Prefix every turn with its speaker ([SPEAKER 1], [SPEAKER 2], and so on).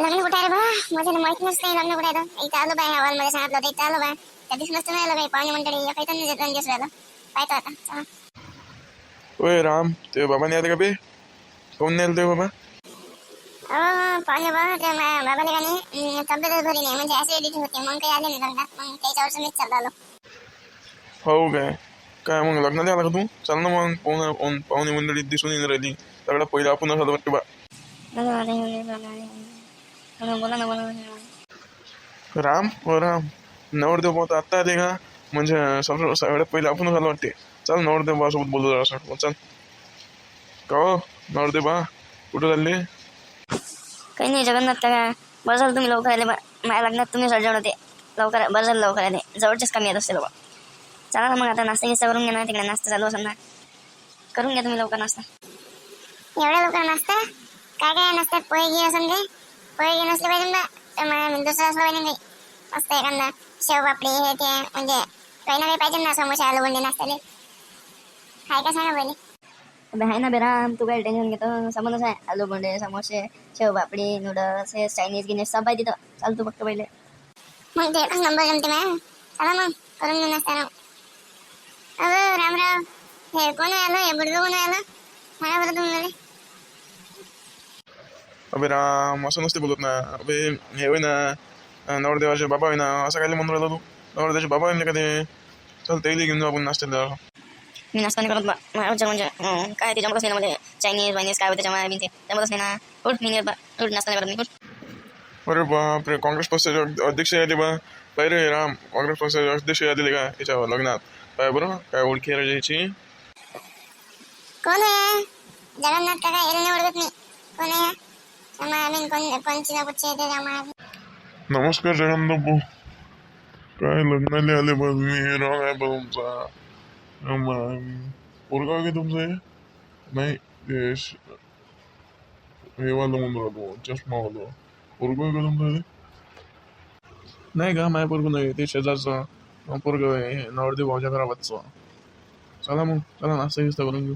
[SPEAKER 1] लग्न कुठे आहे रे बा? माझ्या माहित नसतं लग्न कुठे आहे. इथं आलो बाय हॉल मध्ये सांगितलं होतं, इथं आलो बाय. त्या दिवशी नसतं मिळालं बाई, पाहुणे मंडळी काही तर दोन दिवस राहिलं पाहतो आता. चला.
[SPEAKER 2] ओय राम, ते बाबा नाही आले का बे? कोण नाही आले ते बाबा?
[SPEAKER 1] पाहुणे बा ते बाबाले का नाही तब्येतच बरी नाही, म्हणजे ऍसिडिटी होती, मग काही आले नाही लग्नात. मग त्याच्यावर मीच चाललो आलो.
[SPEAKER 2] हो काय काय मग लग्नाला आला का तू? चाल ना मग, पाहुणे मंडळी दिसून येऊन राहिली. सगळ्यात पहिला आपण असं वाटतं बा.
[SPEAKER 1] बोला ना.
[SPEAKER 2] राम हो राम, नवरदेव भाऊ तर आत्ता आले का? म्हणजे सगळ्यात पहिले आपणच आलो वाटते. चल नवरदेव भावासोबत बोलू जरा असं. चल का हो नवरदेव बा, कुठं चालले?
[SPEAKER 1] काही नाही जगन्नाथ का बरं झालं तुम्ही लवकर आले. माझ्या लग्नात तुम्ही सजवण होते. लवकर बरं झालं लवकर आले. जवळचेच कमी येत असते बाबा. चला ना मग आता नाश्ता गिस्ता करून घ्या ना. तिकडे नाश्ता चालू असेल ना, करून घ्या तुम्ही लवकर नाश्ता. एवढ्या लवकर नाश्ता? काय काय नाश्त्यात पोहे घे असं काही पोहे घे नसले पाहिजे ना. दुसरं असलं पाहिजे काही मस्त एखादा शेव पापडी हे ते, म्हणजे काही ना काही पाहिजे ना. समोसे आलू बोंडे नाश्त्याले काय काय सांगा पहिले. आहे ना बेराम, तू काय टेन्शन घेतो. समोरच आहे आलू बोंडे समोसे शेव पापडी नूडल्स हे चायनीज गिनीज सब आहे तिथं. चाल तू फक्त पहिले. मग ते एकच नंबर जमते मॅम. चला मग करून घेऊ नाश्ता. अगं रामराव, हे कोण आलं? हे बुडगं कोण आलं? सांगा बरं तुम्हाला.
[SPEAKER 2] अबे राम, असं नसते बोलत ना. अबे हे होय ना, नवरदेवाचे बाबा होय ना. असं काय म्हणून राहिला तू? नवरदेवाचे बाबा होईल का ते? चल ते घेऊन जाऊ आपण नाश्त्याला.
[SPEAKER 1] मी नाश्ता नाही करत बा. म्हणजे काय ते जमतच नाही ना. म्हणजे चायनीज वायनीज काय होतं त्याच्यामुळे ते जमतच नाही ना. उठ मी उठ नाश्ता नाही करत मी.
[SPEAKER 2] अरे बापरे, काँग्रेस पक्षाचे अध्यक्ष आले बा. पाय रे राम, काँग्रेस पक्षाचे अध्यक्ष आलेले का याच्यावर लग्नात? पाय बरं काय ओळखी आहे याची.
[SPEAKER 1] कोण आहे? जगन्नाथ काका याला नाही ओळखत मी. कोण आहे? कोणची ना कुठची येते त्यामुळे.
[SPEAKER 2] नमस्कार जगन्नाथ भाऊ, काय लग्नाला आले बा तुम्ही? रॉंग आहे बा तुमचा. पोरगा काय तुमचं आहे? नाही हे वालं म्हणून राहतो, चष्मा वाला पोरगा का तुमचं? नाही का माझ्या पोरगं नाही, ते शेजारचं पोरग आहे, नवरदेव भाऊच्या घराबाजचं. चला मग, चला नाश्ता गिस्ता करून घेऊ.